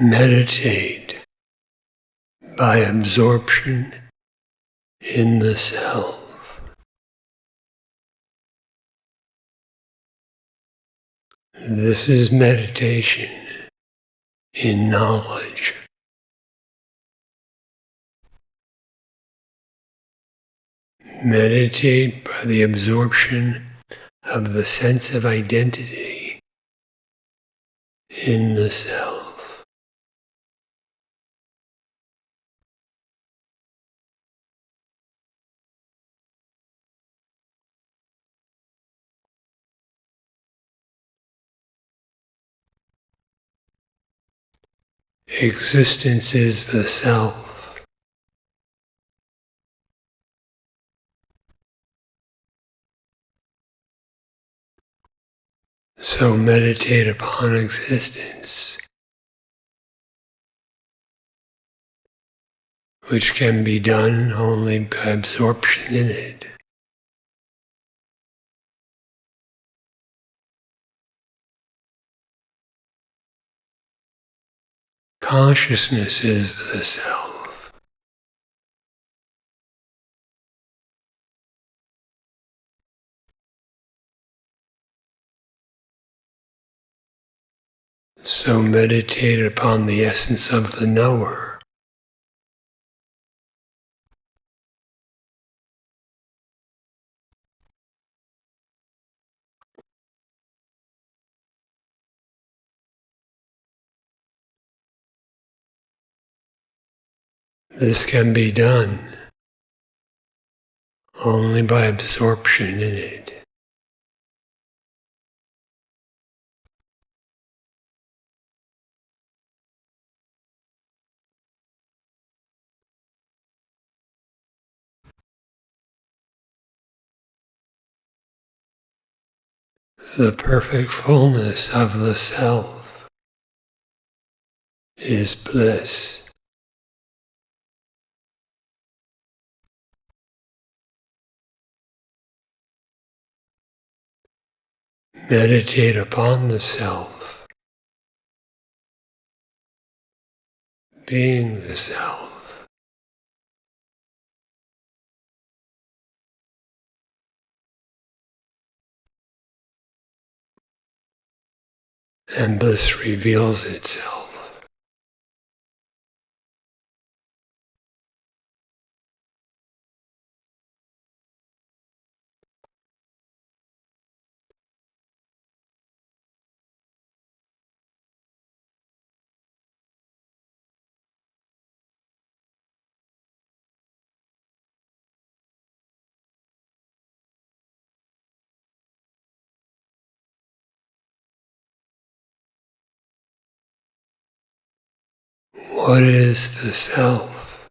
Meditate by absorption in the self. This is meditation in knowledge. Meditate by the absorption of the sense of identity in the self. Existence is the self. So meditate upon existence, which can be done only by absorption in it. Consciousness is the self. So meditate upon the essence of the knower. This can be done only by absorption in it. The perfect fullness of the self is bliss. Meditate upon the self, being the self. And bliss reveals itself. What is the self?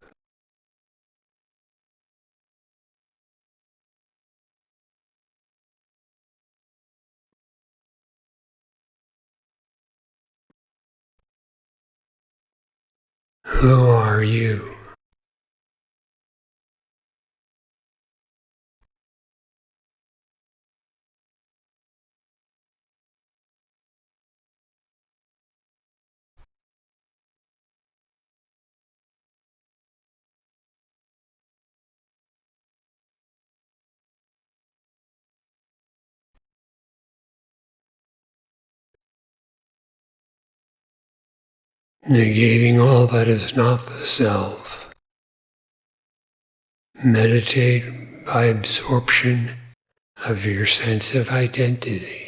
Who are you? Negating all that is not the self. Meditate by absorption of your sense of identity.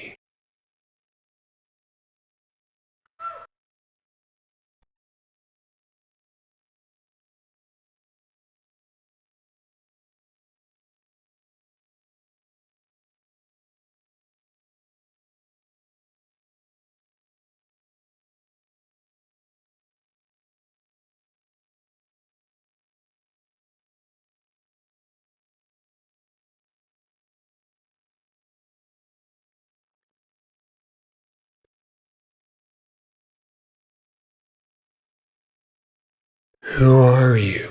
Who are you?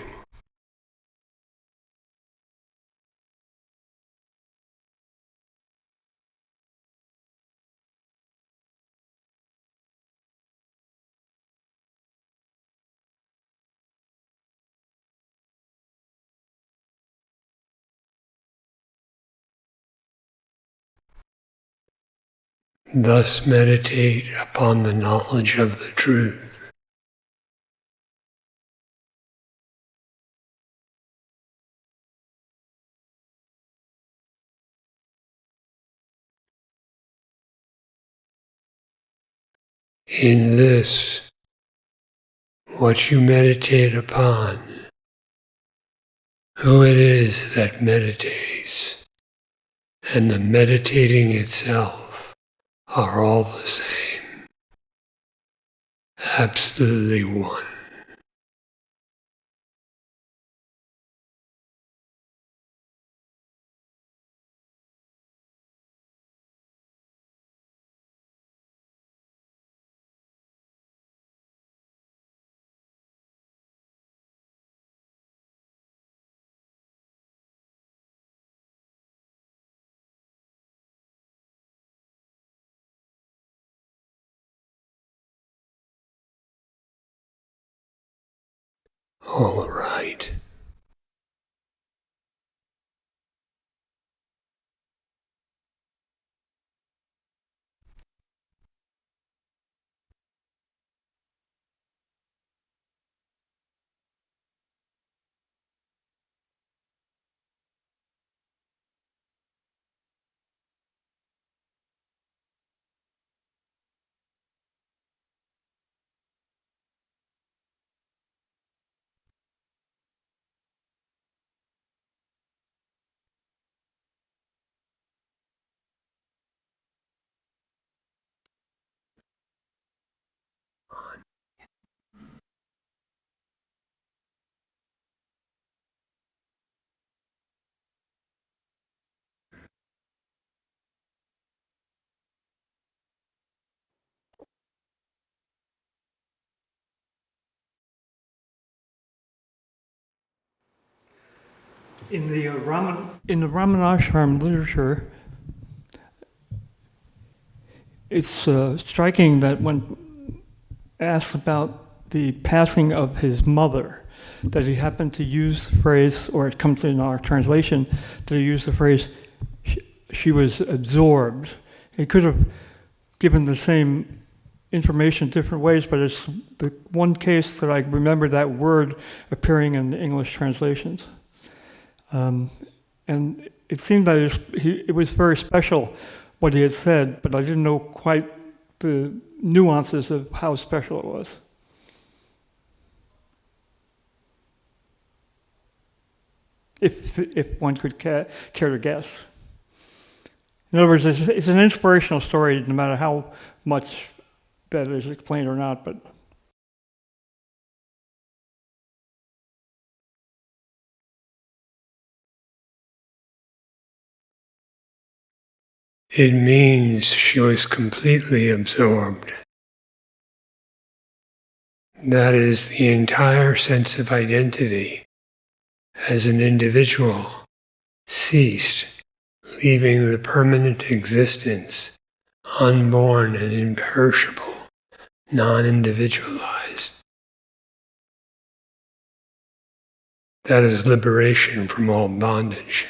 Thus meditate upon the knowledge of the truth. In this, what you meditate upon, who it is that meditates, and the meditating itself are all the same, absolutely one. All right. In the Ramanashram literature, it's striking that when asked about the passing of his mother, that he happened to use the phrase, or it comes in our translation, that he used the phrase, she was absorbed. He could have given the same information different ways, but it's the one case that I remember that word appearing in the English translations. And it seemed that it was very special what he had said, but I didn't know quite the nuances of how special it was. If one could care to guess. In other words, it's an inspirational story, no matter how much that is explained or not. But It means she was completely absorbed. That is, the entire sense of identity as an individual ceased, leaving the permanent existence unborn and imperishable, non-individualized. That is liberation from all bondage.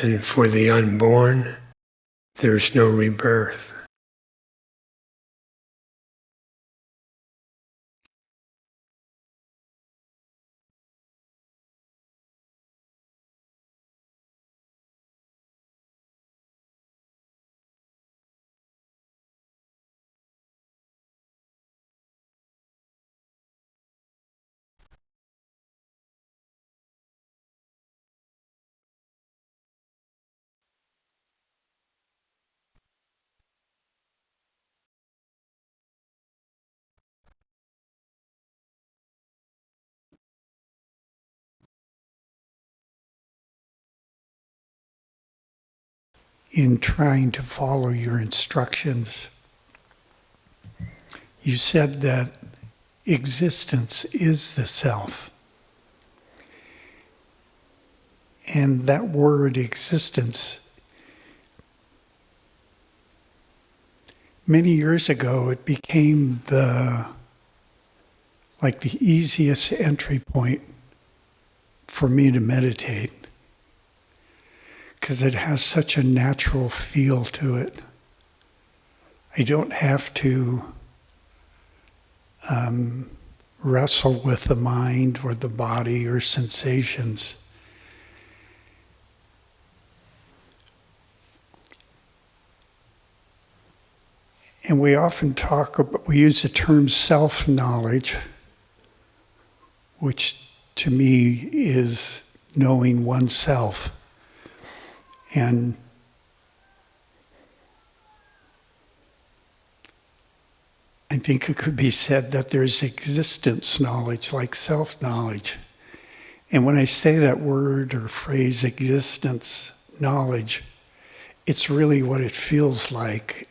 And for the unborn, there's no rebirth. In trying to follow your instructions, you said that existence is the self. And that word existence, many years ago, it became the easiest entry point for me to meditate. because it has such a natural feel to it. I don't have to wrestle with the mind or the body or sensations. And we often we use the term self-knowledge, which to me is knowing oneself. And I think it could be said that there's existence knowledge, like self-knowledge. And when I say that word or phrase, existence knowledge, it's really what it feels like.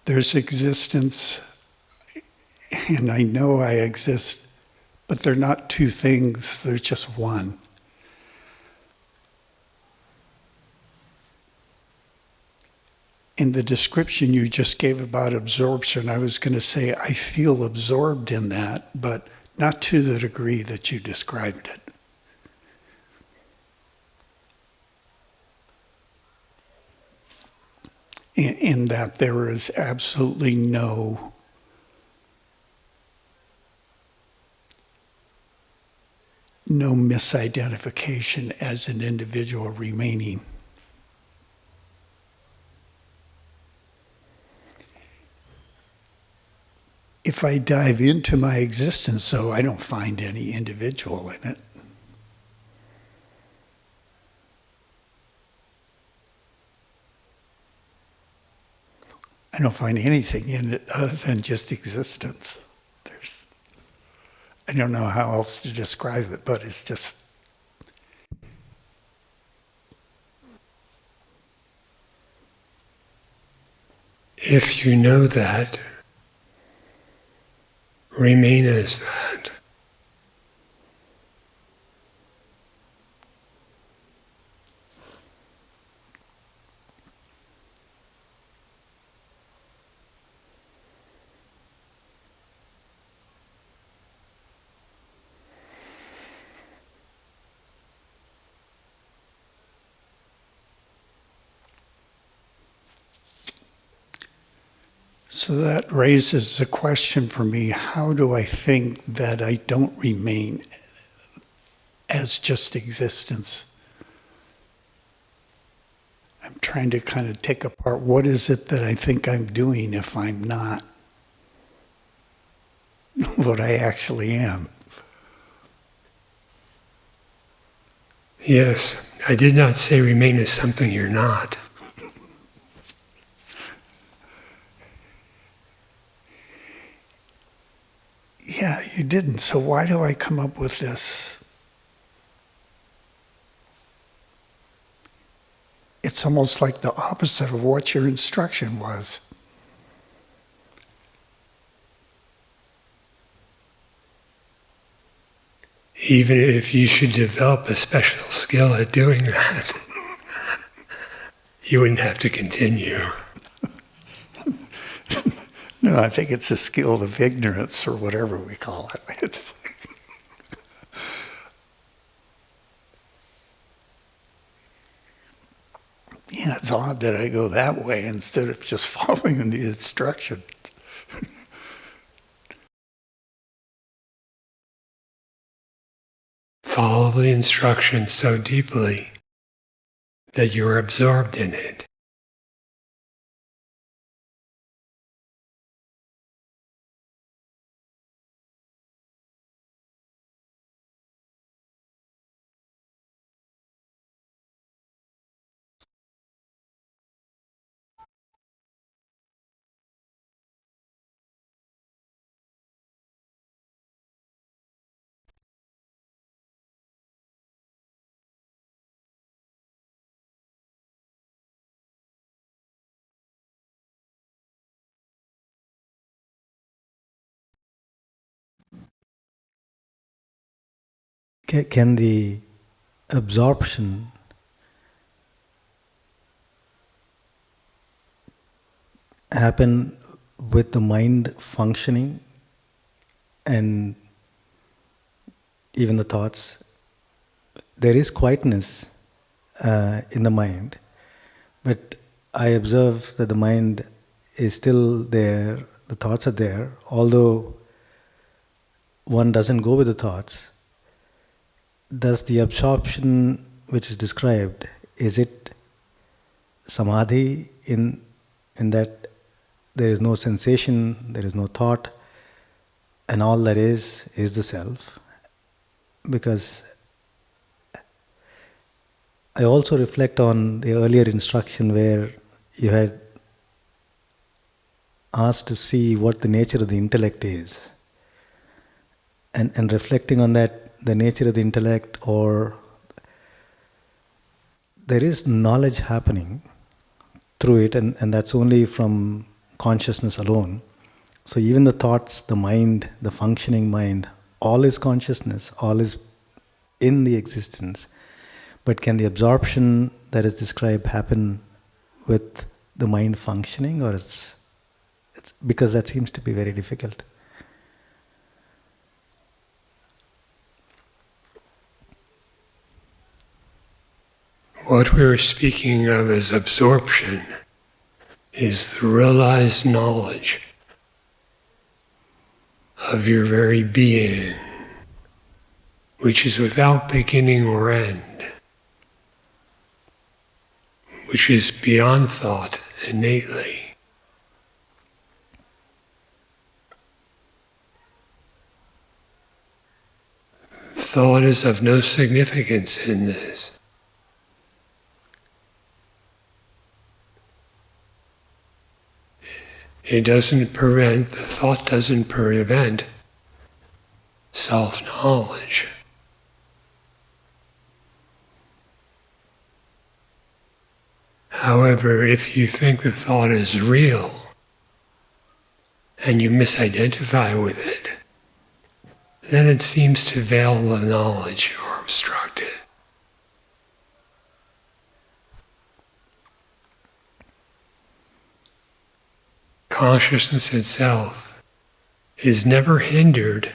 There's existence, and I know I exist, but they're not two things, they're just one. In the description you just gave about absorption, I was going to say I feel absorbed in that, but not to the degree that you described it. In that there is absolutely no misidentification as an individual remaining. If I dive into my existence, though, I don't find any individual in it. I don't find anything in it other than just existence. I don't know how else to describe it, but it's just... If you know that, remain as that. So that raises the question for me, how do I think that I don't remain as just existence? I'm trying to kind of take apart, what is it that I think I'm doing if I'm not what I actually am? Yes, I did not say remain as something you're not. Yeah, you didn't. So why do I come up with this? It's almost like the opposite of what your instruction was. Even if you should develop a special skill at doing that, you wouldn't have to continue. No, I think it's a skill of ignorance or whatever we call it. Yeah, it's odd that I go that way instead of just following the instruction. Follow the instruction so deeply that you're absorbed in it. Can the absorption happen with the mind functioning and even the thoughts, there is quietness in the mind, but I observe that the mind is still there, the thoughts are there, although one doesn't go with the thoughts. Does the absorption which is described, is it samadhi in that there is no sensation, there is no thought, and all that is the self? Because I also reflect on the earlier instruction where you had asked to see what the nature of the intellect is. And reflecting on that, the nature of the intellect, or there is knowledge happening through it, and that's only from consciousness alone. So even the thoughts, the mind, the functioning mind, all is consciousness, all is in the existence. But can the absorption that is described happen with the mind functioning, or it's because that seems to be very difficult? What we were speaking of as absorption is the realized knowledge of your very being, which is without beginning or end, which is beyond thought innately. Thought is of no significance in this. The thought doesn't prevent self-knowledge. However, if you think the thought is real and you misidentify with it, then it seems to veil the knowledge or obstruct it. Consciousness itself is never hindered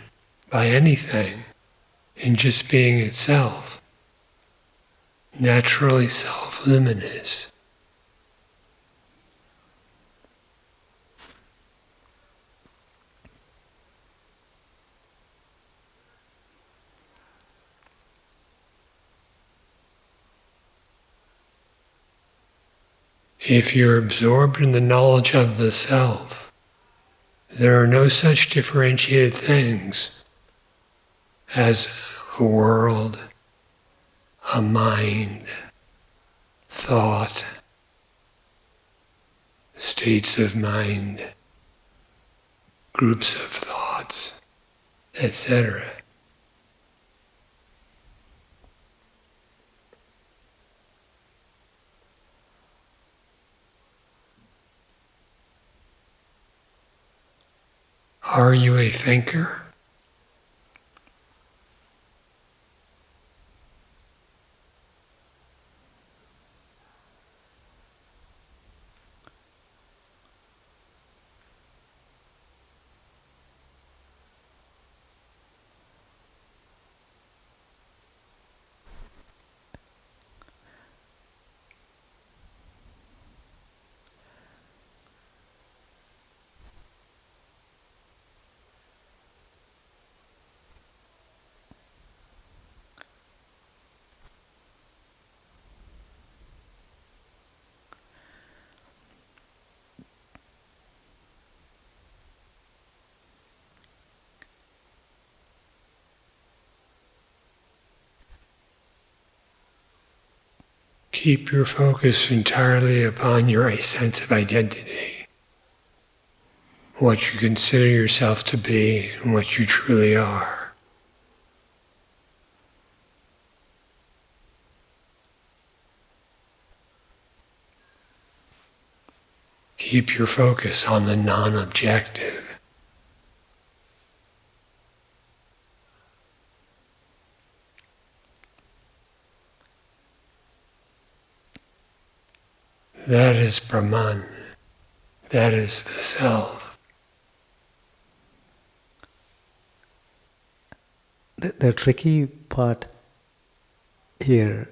by anything in just being itself, naturally self-luminous. If you're absorbed in the knowledge of the self, there are no such differentiated things as a world, a mind, thought, states of mind, groups of thoughts, etc. Are you a thinker? Keep your focus entirely upon your sense of identity, what you consider yourself to be and what you truly are. Keep your focus on the non-objective. That is Brahman. That is the self. the tricky part here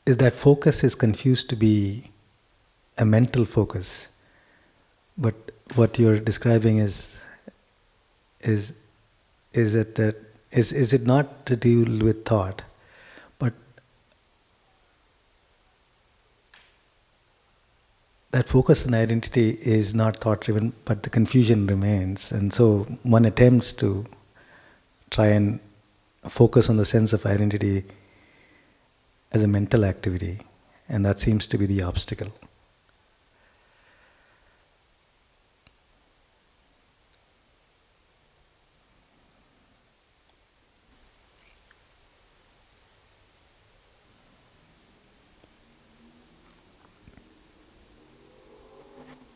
is that focus is confused to be a mental focus, but what you're describing is it not to deal with thought, but that focus on identity is not thought driven, but the confusion remains, and so one attempts to try and focus on the sense of identity as a mental activity, and that seems to be the obstacle.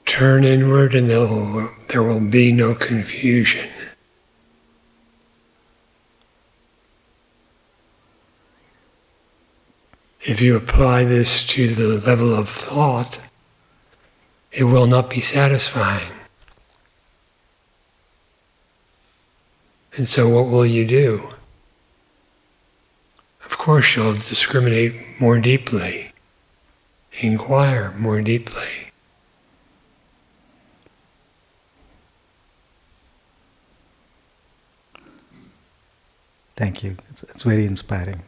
Turn inward and there will be no confusion. If you apply this to the level of thought, it will not be satisfying. And so what will you do? Of course you'll discriminate more deeply, inquire more deeply. Thank you. It's very inspiring.